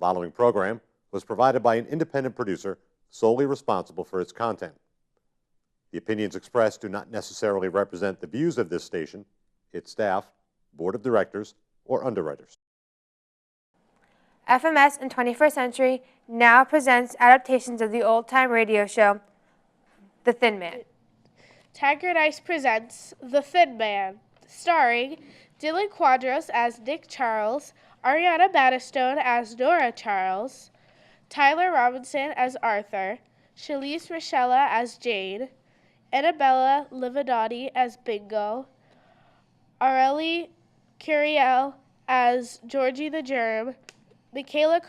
following program was provided by an independent producer solely responsible for its content. The opinions expressed do not necessarily represent the views of this station, its staff, board of directors, or underwriters. FMS in 21st Century now presents adaptations of the old-time radio show, The Thin Man. Tiger and Ice presents The Thin Man, starring Dylan Quadros as Nick Charles, Ariana Battistone as Nora Charles, Tyler Robinson as Arthur, Shalise Rochella as Jade, Annabella Livadotti as Bingo, Areli Curiel as Georgie the Germ, Michaela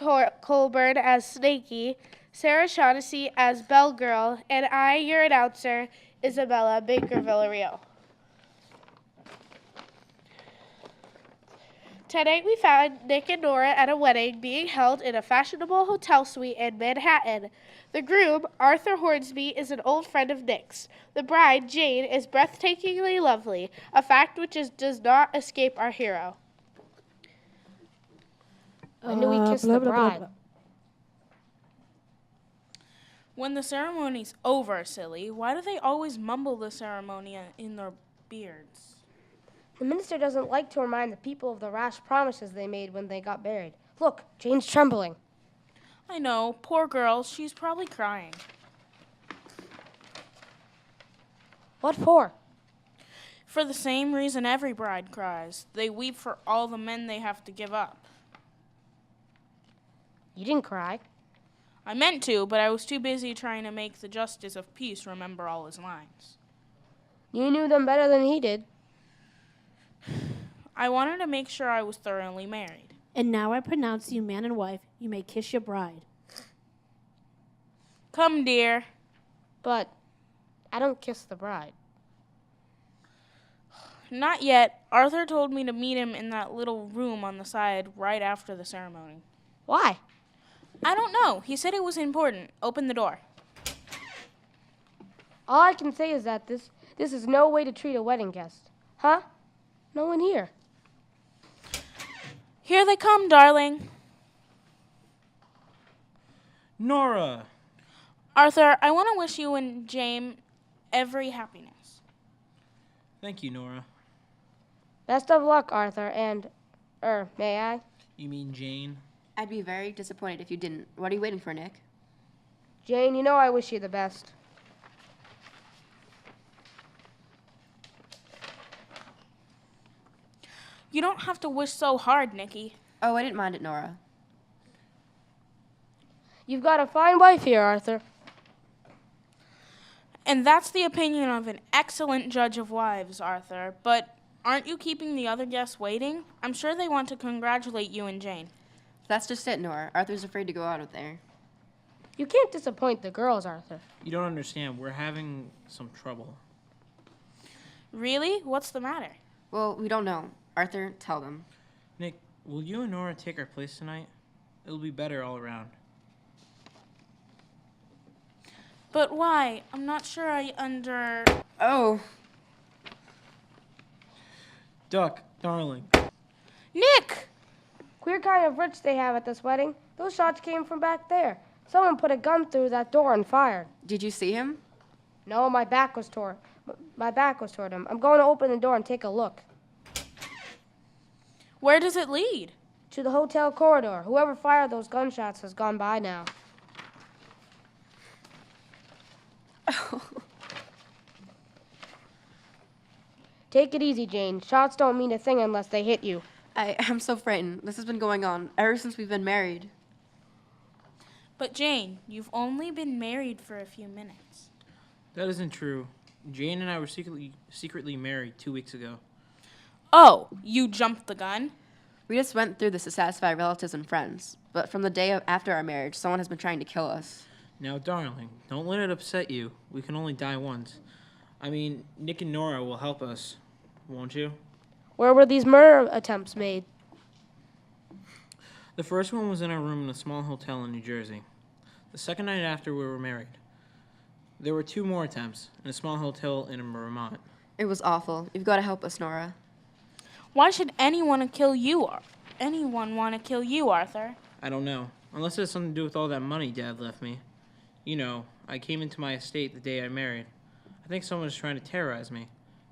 Colburn as Snakey, Sarah Shaughnessy as Bell Girl, and I, your announcer, Isabella Baker Villarreal. Tonight we found Nick and Nora at a wedding being held in a fashionable hotel suite in Manhattan. The groom, Arthur Hornsby, is an old friend of Nick's. The bride, Jane, is breathtakingly lovely, a fact which does not escape our hero. When do we kiss the bride? When the ceremony's over, silly. Why do they always mumble the ceremony in their beards? The minister doesn't like to remind the people of the rash promises they made when they got married. Look, Jane's trembling. I know. Poor girl. She's probably crying. What for? For the same reason every bride cries. They weep for all the men they have to give up. You didn't cry. I meant to, but I was too busy trying to make the justice of peace remember all his lines. You knew them better than he did. I wanted to make sure I was thoroughly married. And now I pronounce you man and wife. You may kiss your bride. Come, dear. But I don't kiss the bride. Not yet. Arthur told me to meet him in that little room on the side right after the ceremony. Why? I don't know. He said it was important. Open the door. All I can say is that this is no way to treat a wedding guest. Huh? No one here. Here they come, darling. Nora! Arthur, I want to wish you and James every happiness. Thank you, Nora. Best of luck, Arthur, and, may I? You mean Jane? I'd be very disappointed if you didn't. What are you waiting for, Nick? Jane, you know I wish you the best. You don't have to wish so hard, Nicky. Oh, I didn't mind it, Nora. You've got a fine wife here, Arthur. And that's the opinion of an excellent judge of wives, Arthur. But aren't you keeping the other guests waiting? I'm sure they want to congratulate you and Jane. That's just it, Nora. Arthur's afraid to go out of there. You can't disappoint the girls, Arthur. You don't understand. We're having some trouble. Really? What's the matter? Well, we don't know. Arthur, tell them. Nick, will you and Nora take our place tonight? It'll be better all around. But why? I'm not sure Oh. Duck, darling. Nick! Queer kind of rich they have at this wedding. Those shots came from back there. Someone put a gun through that door and fired. Did you see him? No, my back was toward him. I'm going to open the door and take a look. Where does it lead? To the hotel corridor. Whoever fired those gunshots has gone by now. Take it easy, Jane. Shots don't mean a thing unless they hit you. I'm so frightened. This has been going on ever since we've been married. But Jane, you've only been married for a few minutes. That isn't true. Jane and I were secretly married 2 weeks ago. Oh, you jumped the gun? We just went through this to satisfy relatives and friends. But from the day after our marriage, someone has been trying to kill us. Now, darling, don't let it upset you. We can only die once. I mean, Nick and Nora will help us, won't you? Where were these murder attempts made? The first one was in our room in a small hotel in New Jersey. The second night after we were married. There were 2 more attempts in a small hotel in Vermont. It was awful. You've got to help us, Nora. Why should anyone want to kill you, Arthur? I don't know. Unless it has something to do with all that money Dad left me. You know, I came into my estate the day I married. I think someone is trying to terrorize me.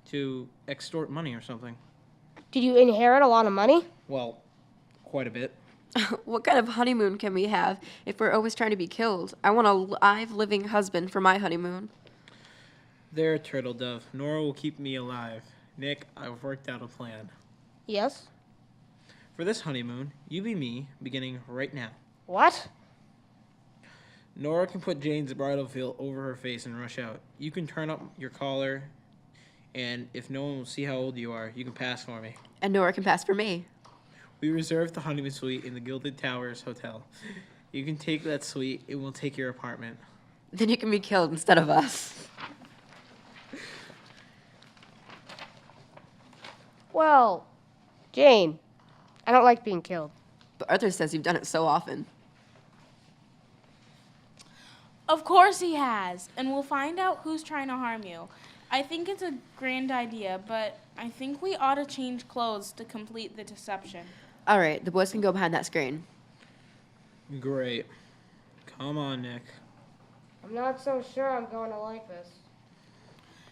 To extort money or something. Did you inherit a lot of money? Well, quite a bit. What kind of honeymoon can we have if we're always trying to be killed? I want a live, living husband for my honeymoon. There, Turtle Dove. Nora will keep me alive. Nick, I've worked out a plan. Yes. For this honeymoon, you be me, beginning right now. What? Nora can put Jane's bridal veil over her face and rush out. You can turn up your collar, and if no one will see how old you are, you can pass for me. And Nora can pass for me. We reserved the honeymoon suite in the Gilded Towers Hotel. You can take that suite, and we'll take your apartment. Then you can be killed instead of us. Well, Jane, I don't like being killed. But Arthur says you've done it so often. Of course he has, and we'll find out who's trying to harm you. I think it's a grand idea, but I think we ought to change clothes to complete the deception. All right, the boys can go behind that screen. Great. Come on, Nick. I'm not so sure I'm going to like this.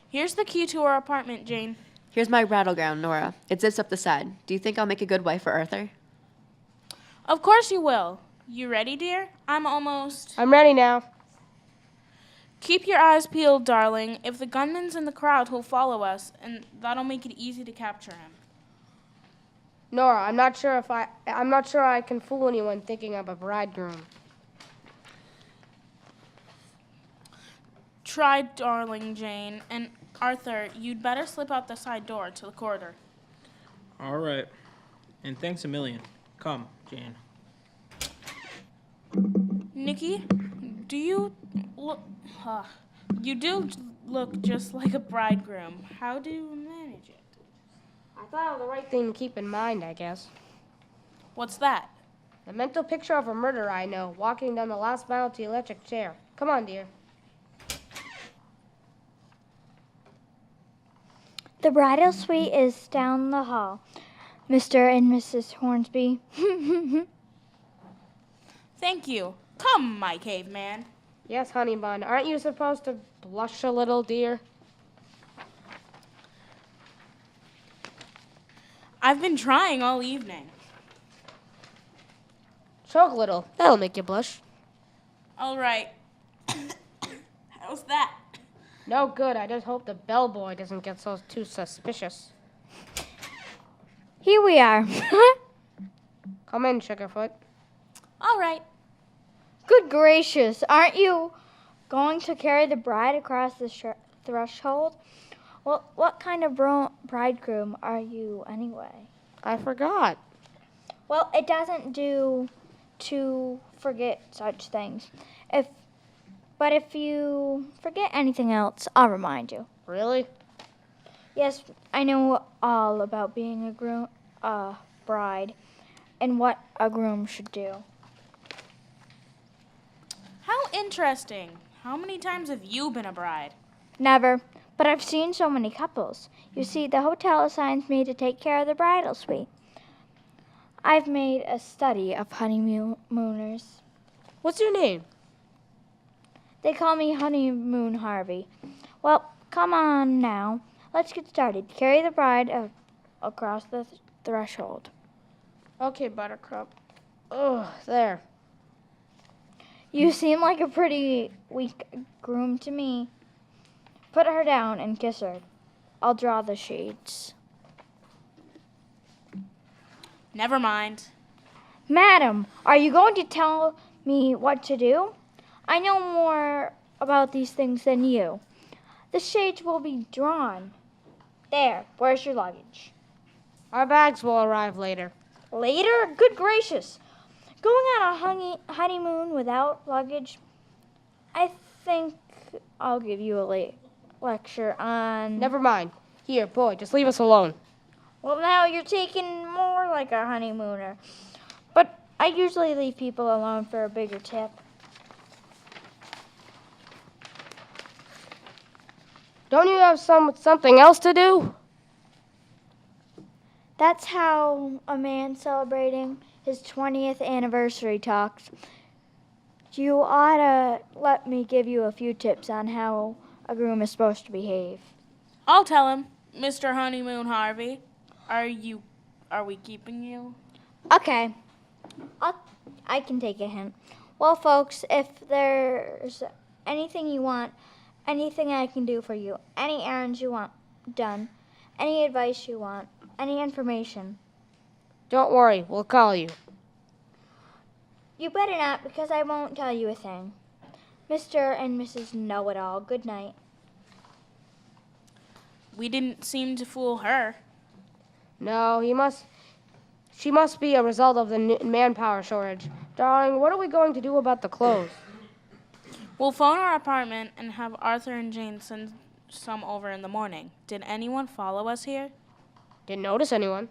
Here's the key to our apartment, Jane. Here's my battleground, Nora. It zips up the side. Do you think I'll make a good wife for Arthur? Of course you will. You ready, dear? I'm ready now. Keep your eyes peeled, darling. If the gunman's in the crowd, he'll follow us, and that'll make it easy to capture him. Nora, I'm not sure I can fool anyone thinking I'm a bridegroom. Try, darling Jane. And Arthur, you'd better slip out the side door to the corridor. All right. And thanks a million. Come, Jane. Nikki, do you look... you do look just like a bridegroom. How do you manage it? I thought of the right thing to keep in mind, I guess. What's that? The mental picture of a murderer I know, walking down the last mile to the electric chair. Come on, dear. The bridal suite is down the hall, Mr. and Mrs. Hornsby. Thank you. Come, my caveman. Yes, honey bun. Aren't you supposed to blush a little, dear? I've been trying all evening. Choke a little. That'll make you blush. All right. How's that? No good. I just hope the bellboy doesn't get too suspicious. Here we are. Come in, Sugarfoot. All right. Good gracious, aren't you going to carry the bride across the threshold? Well, what kind of bridegroom are you anyway? I forgot. Well, it doesn't do to forget such things. But if you forget anything else, I'll remind you. Really? Yes, I know all about being a bride and what a groom should do. How interesting. How many times have you been a bride? Never, but I've seen so many couples. You see, the hotel assigns me to take care of the bridal suite. I've made a study of honeymooners. What's your name? They call me Honeymoon Harvey. Well, come on now. Let's get started. Carry the bride across the threshold. Okay, Buttercup. Oh, there. You seem like a pretty weak groom to me. Put her down and kiss her. I'll draw the shades. Never mind. Madam, are you going to tell me what to do? I know more about these things than you. The shades will be drawn. There, where's your luggage? Our bags will arrive later. Later? Good gracious. Going on a honeymoon without luggage? I think I'll give you a lecture on... Never mind. Here, boy, just leave us alone. Well, now you're taking more like a honeymooner. But I usually leave people alone for a bigger tip. Don't you have something else to do? That's how a man celebrating his 20th anniversary talks, you ought to let me give you a few tips on how a groom is supposed to behave. I'll tell him, Mr. Honeymoon Harvey. Are we keeping you? Okay, I can take a hint. Well, folks, if there's anything you want, anything I can do for you, any errands you want done, any advice you want, any information, Don't worry, we'll call you. you better not, because I won't tell you a thing. Mr. and Mrs. Know-It-All, good night. We didn't seem to fool her. No, she must be a result of the manpower shortage. Darling, what are we going to do about the clothes? We'll phone our apartment and have Arthur and Jane send some over in the morning. Did anyone follow us here? Didn't notice anyone.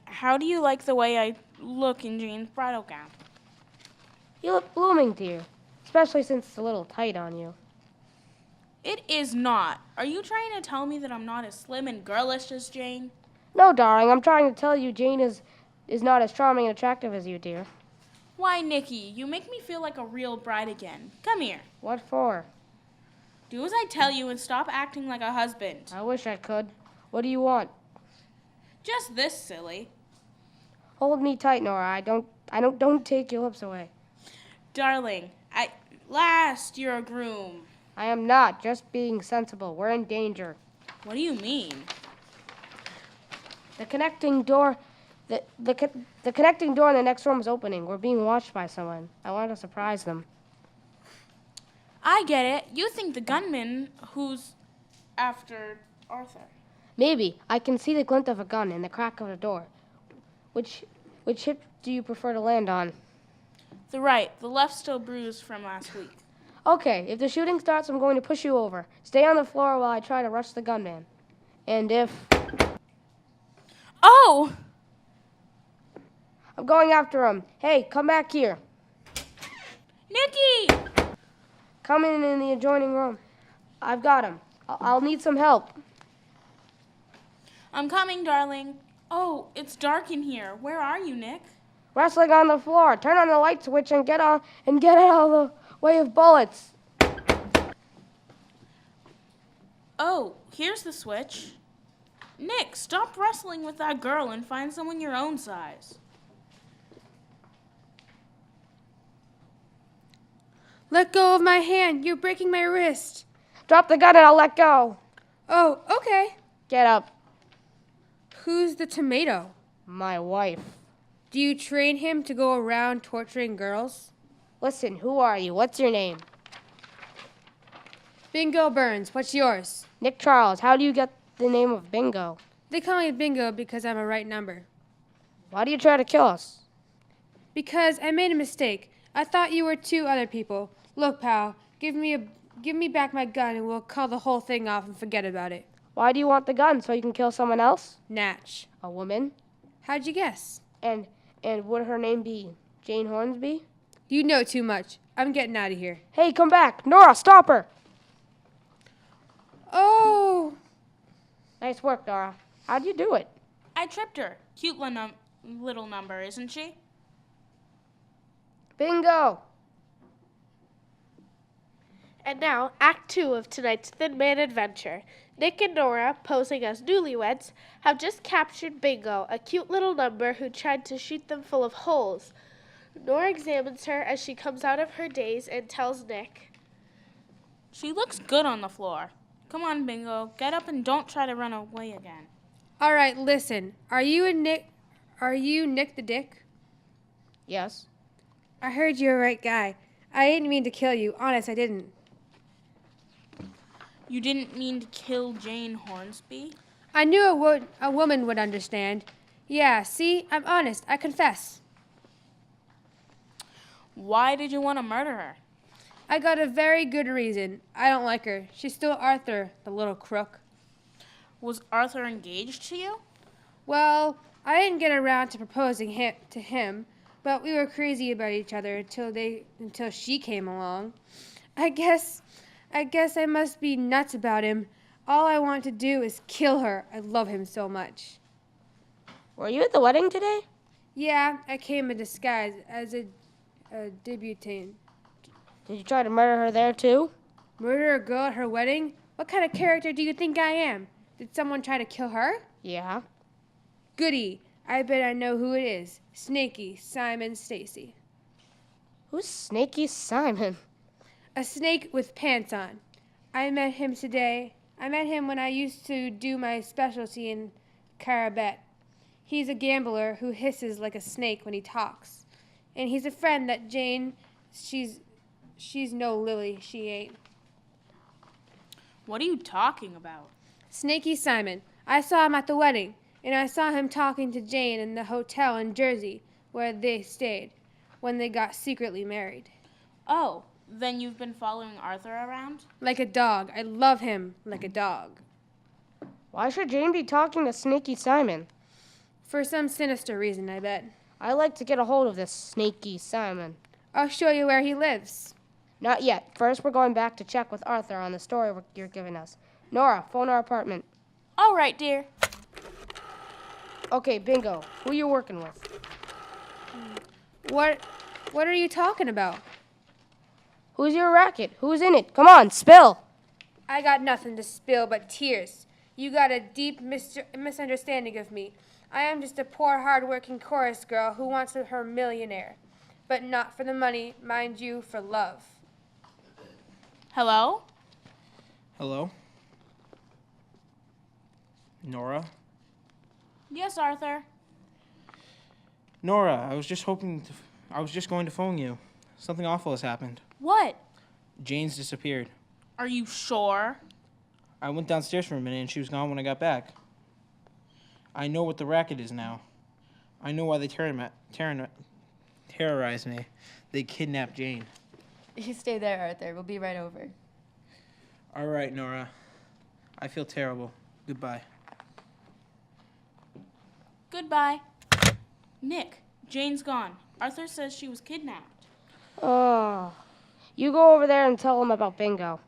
How do you like the way I look in Jane's bridal gown? You look blooming, dear, especially since it's a little tight on you. It is not. Are you trying to tell me that I'm not as slim and girlish as Jane? No, darling, I'm trying to tell you Jane is not as charming and attractive as you, dear. Why, Nikki, you make me feel like a real bride again. Come here. What for? Do as I tell you and stop acting like a husband. I wish I could. What do you want? Just this, silly. Hold me tight, Nora. Don't take your lips away. Darling, at last you're a groom. I am not, just being sensible. We're in danger. What do you mean? The connecting door the connecting door in the next room is opening. We're being watched by someone. I want to surprise them. I get it. You think the gunman who's after Arthur. Maybe. I can see the glint of a gun in the crack of the door. Which hip do you prefer to land on? The right. The left's still bruised from last week. Okay, if the shooting starts, I'm going to push you over. Stay on the floor while I try to rush the gunman. And if... Oh! I'm going after him. Hey, come back here. Nikki! Come in the adjoining room. I've got him. I'll need some help. I'm coming, darling. Oh, it's dark in here. Where are you, Nick? Wrestling on the floor. Turn on the light switch and get out of the way of bullets. Oh, here's the switch. Nick, stop wrestling with that girl and find someone your own size. Let go of my hand. You're breaking my wrist. Drop the gun and I'll let go. Oh, okay. Get up. Who's the tomato? My wife. Do you train him to go around torturing girls? Listen, who are you? What's your name? Bingo Burns. What's yours? Nick Charles. How do you get the name of Bingo? They call me Bingo because I'm a right number. Why do you try to kill us? Because I made a mistake. I thought you were two other people. Look, pal, give me back my gun and we'll call the whole thing off and forget about it. Why do you want the gun? So you can kill someone else? Natch. A woman? How'd you guess? And would her name be Jane Hornsby? You know too much. I'm getting out of here. Hey, come back. Nora, stop her. Oh! Nice work, Nora. How'd you do it? I tripped her. Cute little number, isn't she? Bingo. And now, Act 2 of tonight's Thin Man adventure. Nick and Nora, posing as newlyweds, have just captured Bingo, a cute little number who tried to shoot them full of holes. Nora examines her as she comes out of her daze and tells Nick, She looks good on the floor. Come on, Bingo. Get up and don't try to run away again. All right, listen. Are you Nick the Dick? Yes. I heard you're a right guy. I didn't mean to kill you. Honest, I didn't. You didn't mean to kill Jane Hornsby? I knew a woman would understand. Yeah, see? I'm honest. I confess. Why did you want to murder her? I got a very good reason. I don't like her. She stole Arthur, the little crook. Was Arthur engaged to you? Well, I didn't get around to proposing to him, but we were crazy about each other until she came along. I guess I must be nuts about him. All I want to do is kill her. I love him so much. Were you at the wedding today? Yeah, I came in disguise as a debutante. Did you try to murder her there too? Murder a girl at her wedding? What kind of character do you think I am? Did someone try to kill her? Yeah. Goody. I bet I know who it is. Snaky Simon Stacy. Who's Snaky Simon? A snake with pants on. I met him today. I met him when I used to do my specialty in Carabet. He's a gambler who hisses like a snake when he talks. And he's a friend that Jane, she's no Lily, she ain't. What are you talking about? Snaky Simon. I saw him at the wedding, and I saw him talking to Jane in the hotel in Jersey where they stayed when they got secretly married. Oh, then you've been following Arthur around? Like a dog. I love him like a dog. Why should Jane be talking to Snaky Simon? For some sinister reason, I bet. I'd like to get a hold of this Snaky Simon. I'll show you where he lives. Not yet. First, we're going back to check with Arthur on the story you're giving us. Nora, phone our apartment. All right, dear. Okay, bingo. Who you working with? What are you talking about? Who's your racket? Who's in it? Come on, spill. I got nothing to spill but tears. You got a deep misunderstanding of me. I am just a poor, hard-working chorus girl who wants her millionaire. But not for the money, mind you, for love. Hello? Hello? Nora? Yes, Arthur. Nora, I was just going to phone you. Something awful has happened. What? Jane's disappeared. Are you sure? I went downstairs for a minute and she was gone when I got back. I know what the racket is now. I know why they terrorized me. They kidnapped Jane. You stay there, Arthur. We'll be right over. All right, Nora. I feel terrible. Goodbye. Goodbye. Nick, Jane's gone. Arthur says she was kidnapped. Oh. You go over there and tell him about bingo.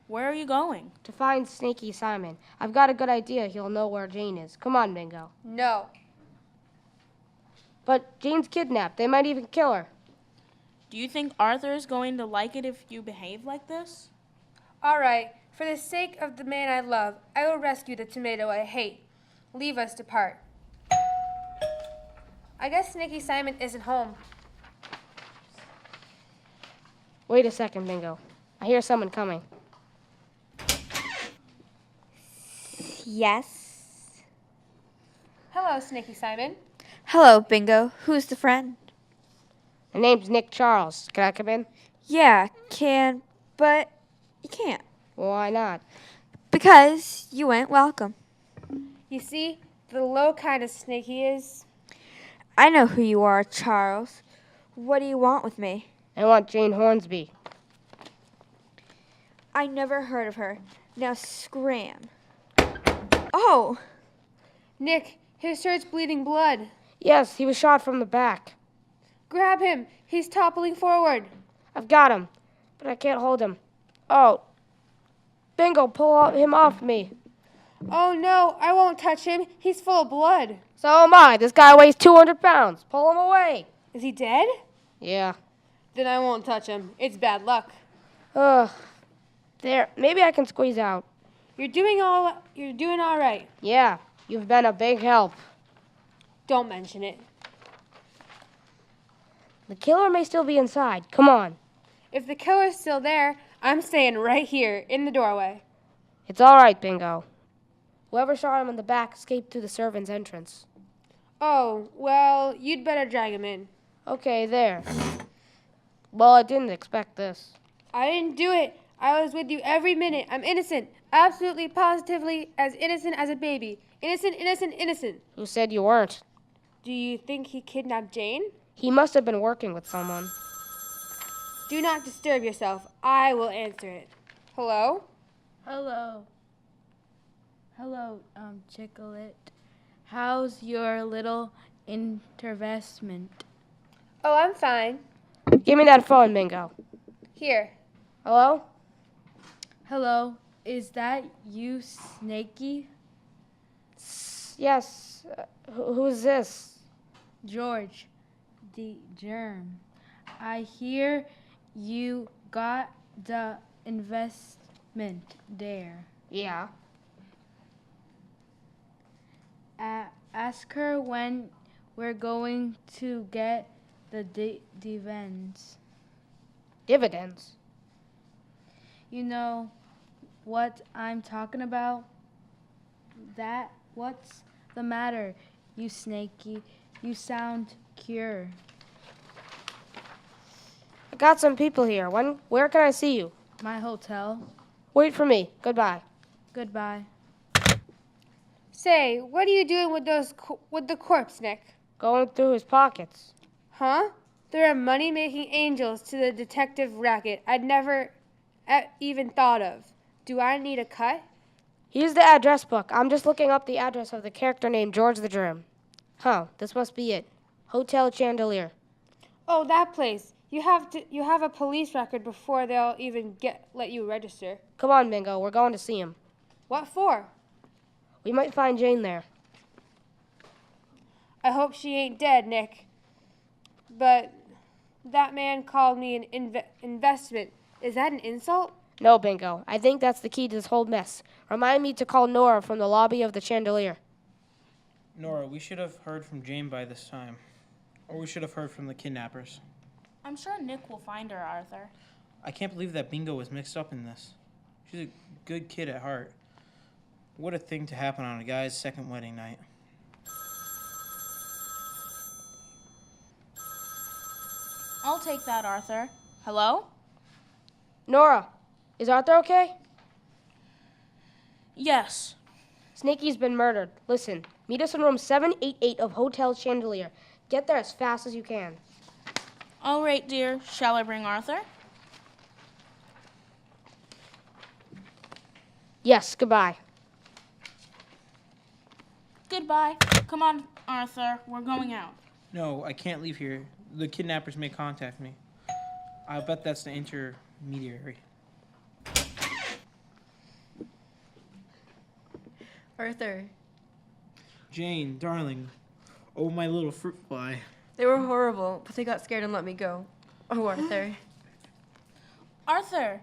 Where are you going? To find Snaky Simon. I've got a good idea he'll know where Jane is. Come on, bingo. No. But Jane's kidnapped. They might even kill her. Do you think Arthur is going to like it if you behave like this? All right. For the sake of the man I love, I will rescue the tomato I hate. Leave us to part. I guess Snaky Simon isn't home. Wait a second, bingo. I hear someone coming. Yes. Hello, Snaky Simon. Hello, Bingo. Who's the friend? My name's Nick Charles. Can I come in? Yeah, but you can't. Why not? Because you ain't welcome. You see, the low kind of snake he is. I know who you are, Charles. What do you want with me? I want Jane Hornsby. I never heard of her. Now scram. Oh! Nick, his shirt's bleeding blood. Yes, he was shot from the back. Grab him. He's toppling forward. I've got him, but I can't hold him. Oh. Bingo, pull him off me. Oh, no, I won't touch him. He's full of blood. So am I. This guy weighs 200 pounds. Pull him away. Is he dead? Yeah. Then I won't touch him. It's bad luck. Ugh. There. Maybe I can squeeze out. You're doing all right. Yeah. You've been a big help. Don't mention it. The killer may still be inside. Come on. If the killer's still there, I'm staying right here in the doorway. It's all right, Bingo. Whoever shot him in the back escaped through the servants' entrance. Oh, well, you'd better drag him in. Okay, there. Well, I didn't expect this. I didn't do it. I was with you every minute. I'm innocent. Absolutely, positively, as innocent as a baby. Innocent, innocent, innocent. You said you weren't. Do you think he kidnapped Jane? He must have been working with someone. Do not disturb yourself. I will answer it. Hello? Hello, Chicolette. How's your little investment? Oh, I'm fine. Give me that phone, Bingo. Here. Hello? Hello, is that you, Snaky? Yes. Who's this? George, the germ. I hear you got the investment there. Yeah. Ask her when we're going to get the dividends. Dividends? You know what I'm talking about? What's the matter, you snaky? You sound cured. I got some people here. Where can I see you? My hotel. Wait for me. Goodbye. Goodbye. Say, what are you doing with with the corpse, Nick? Going through his pockets. Huh? There are money-making angels to the detective racket I'd never even thought of. Do I need a cut? Here's the address book. I'm just looking up the address of the character named George the Germ. Huh, this must be it. Hotel Chandelier. Oh, that place. You have a police record before they'll even let you register. Come on, Bingo. We're going to see him. What for? We might find Jane there. I hope she ain't dead, Nick. But that man called me an investment. Is that an insult? No, Bingo. I think that's the key to this whole mess. Remind me to call Nora from the lobby of the Chandelier. Nora, we should have heard from Jane by this time. Or we should have heard from the kidnappers. I'm sure Nick will find her, Arthur. I can't believe that Bingo was mixed up in this. She's a good kid at heart. What a thing to happen on a guy's second wedding night. I'll take that, Arthur. Hello? Nora, is Arthur okay? Yes. Snaky's been murdered. Listen, meet us in room 788 of Hotel Chandelier. Get there as fast as you can. All right, dear. Shall I bring Arthur? Yes, goodbye. Goodbye. Come on, Arthur. We're going out. No, I can't leave here. The kidnappers may contact me. I bet that's the intermediary. Arthur, Jane, darling. Oh, my little fruit fly. they were horrible, but they got scared and let me go. Oh, Arthur. Arthur!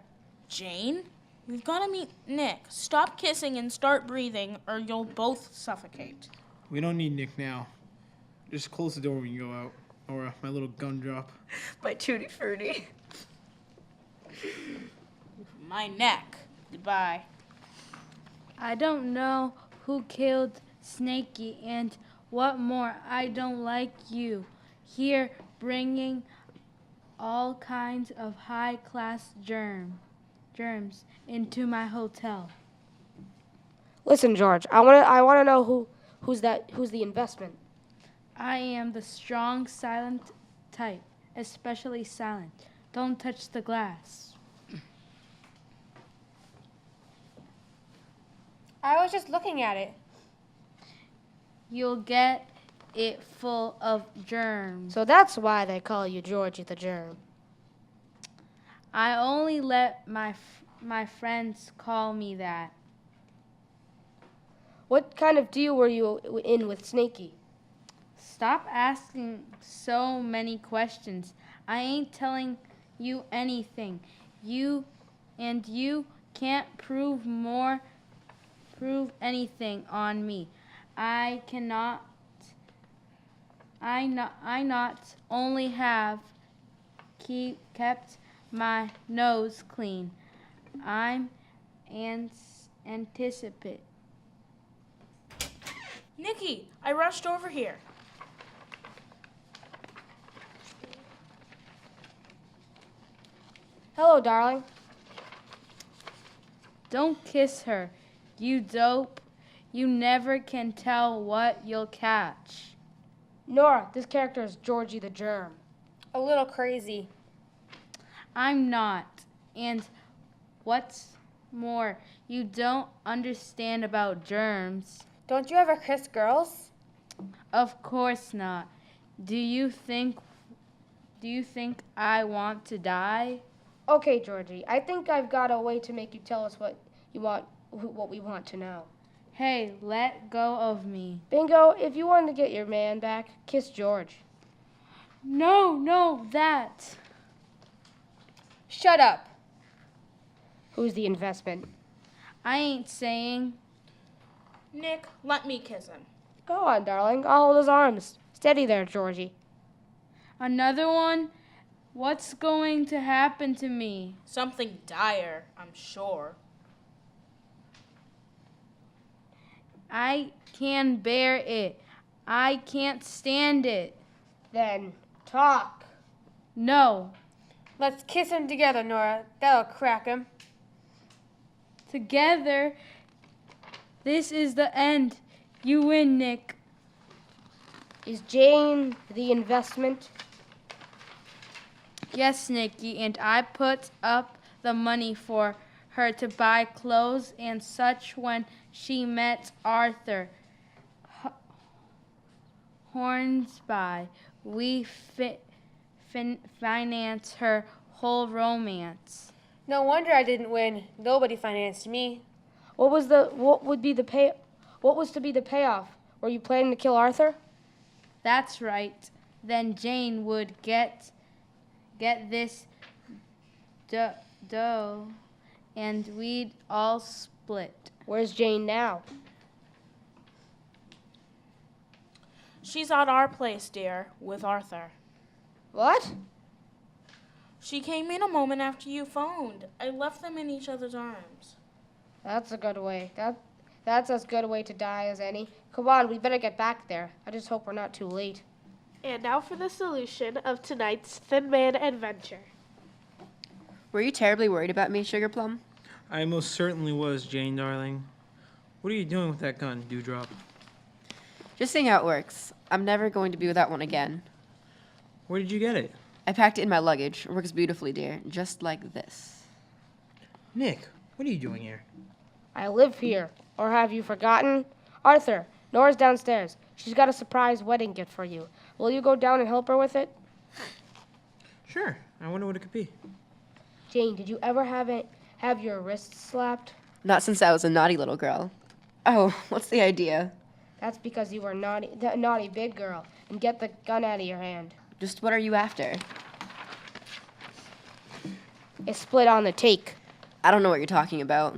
Jane? We've got to meet Nick. Stop kissing and start breathing, or you'll both suffocate. We don't need Nick now. Just close the door when you go out. Or my little gumdrop. My tutti frutti. My neck. Goodbye. I don't know who killed Snaky and what more. I don't like you here bringing all kinds of high-class germs into my hotel. Listen, George, I want to know who's the investment. I am the strong, silent type, especially silent. Don't touch the glass. I was just looking at it. You'll get it full of germs. So that's why they call you Georgie the Germ. I only let my friends call me that. What kind of deal were you in with Snaky? Stop asking so many questions. I ain't telling you anything. You can't prove anything on me. I not only have kept my nose clean. I'm anticipate. Nikki, I rushed over here. Hello, darling. Don't kiss her, you dope. You never can tell what you'll catch. Nora, this character is Georgie the Germ. A little crazy. I'm not. And what's more, you don't understand about germs. Don't you ever kiss girls? Of course not. Do you think I want to die? Okay, Georgie, I think I've got a way to make you tell us what we want to know. Hey, let go of me. Bingo, if you want to get your man back, kiss George. No, that. Shut up. Who's the investment? I ain't saying. Nick, let me kiss him. Go on, darling. I'll hold his arms. Steady there, Georgie. Another one? What's going to happen to me? Something dire, I'm sure. I can bear it. I can't stand it. Then talk. No. Let's kiss him together, Nora. That'll crack him. Together. This is the end. You win, Nick. Is Jane the investment? Yes, Nicky, and I put up the money for her to buy clothes and such when she met Arthur Hornsby. We finance her whole romance. No wonder I didn't win. Nobody financed me. What was to be the payoff? Were you planning to kill Arthur? That's right. Then Jane would get this dough, and we'd all split. Where's Jane now? She's at our place, dear, with Arthur. What? She came in a moment after you phoned. I left them in each other's arms. That's a good way. That's as good a way to die as any. Come on, we better get back there. I just hope we're not too late. And now for the solution of tonight's Thin Man adventure. Were you terribly worried about me, Sugar Plum? I most certainly was, Jane, darling. What are you doing with that gun, Dewdrop? Just seeing how it works. I'm never going to be without one again. Where did you get it? I packed it in my luggage. It works beautifully, dear. Just like this. Nick, what are you doing here? I live here. Or have you forgotten? Arthur, Nora's downstairs. She's got a surprise wedding gift for you. Will you go down and help her with it? Sure. I wonder what it could be. Jane, did you ever have your wrists slapped? Not since I was a naughty little girl. Oh, what's the idea? That's because you were a naughty big girl. And get the gun out of your hand. Just what are you after? It's split on the take. I don't know what you're talking about.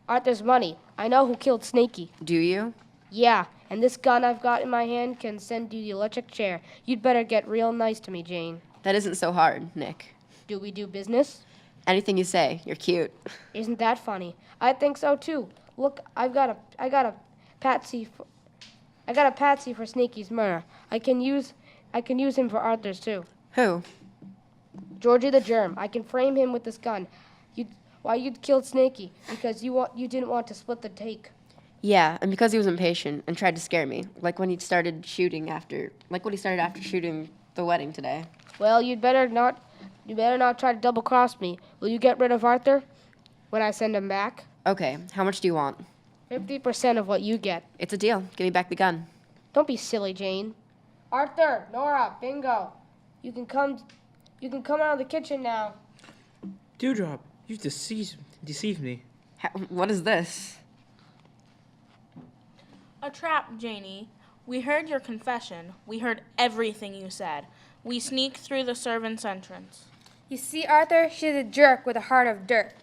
Arthur's money. I know who killed Snaky. Do you? Yeah, and this gun I've got in my hand can send you the electric chair. You'd better get real nice to me, Jane. That isn't so hard, Nick. Do we do business? Anything you say. You're cute. Isn't that funny? I think so too. Look, I got a patsy for Snaky's murder. I can use him for Arthur's too. Who? Georgie the Germ. I can frame him with this gun. You'd killed Snaky because you didn't want to split the take. Yeah, and because he was impatient and tried to scare me, like when he started shooting after shooting the wedding today. Well, you better not try to double cross me. Will you get rid of Arthur when I send him back? Okay, how much do you want? 50% of what you get. It's a deal. Give me back the gun. Don't be silly, Jane. Arthur, Nora, Bingo. You can come out of the kitchen now. Dewdrop, you've deceived me. What is this? A trap, Janie. We heard your confession. We heard everything you said. We sneaked through the servants' entrance. You see, Arthur, she's a jerk with a heart of dirt.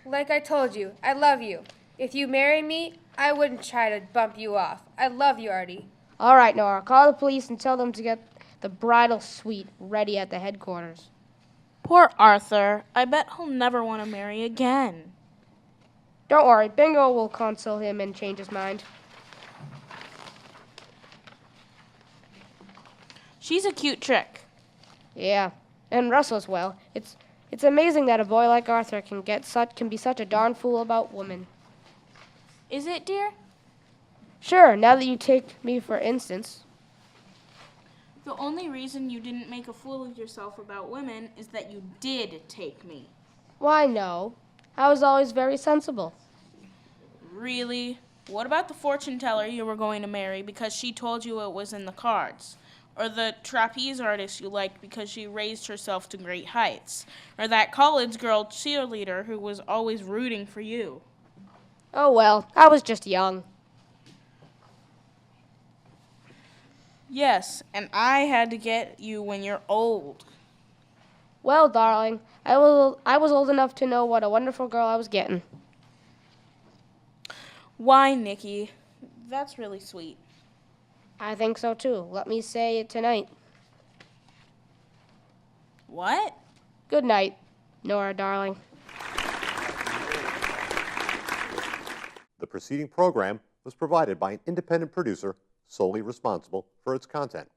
Like I told you, I love you. If you marry me, I wouldn't try to bump you off. I love you, Artie. All right, Nora. Call the police and tell them to get the bridal suite ready at the headquarters. Poor Arthur. I bet he'll never want to marry again. Don't worry. Bingo will console him and change his mind. She's a cute trick. Yeah, and Russell as well. It's amazing that a boy like Arthur can be such a darn fool about women. Is it, dear? Sure, now that you take me for instance. The only reason you didn't make a fool of yourself about women is that you did take me. Why, no. I was always very sensible. Really? What about the fortune teller you were going to marry because she told you it was in the cards? Or the trapeze artist you liked because she raised herself to great heights? Or that college girl cheerleader who was always rooting for you? Oh well, I was just young. Yes, and I had to get you when you're old. Well, darling, I was old enough to know what a wonderful girl I was getting. Why, Nikki? That's really sweet. I think so too. Let me say it tonight. What? Good night, Nora, darling. The preceding program was provided by an independent producer solely responsible for its content.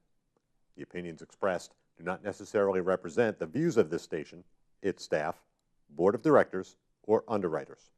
The opinions expressed do not necessarily represent the views of this station, its staff, board of directors, or underwriters.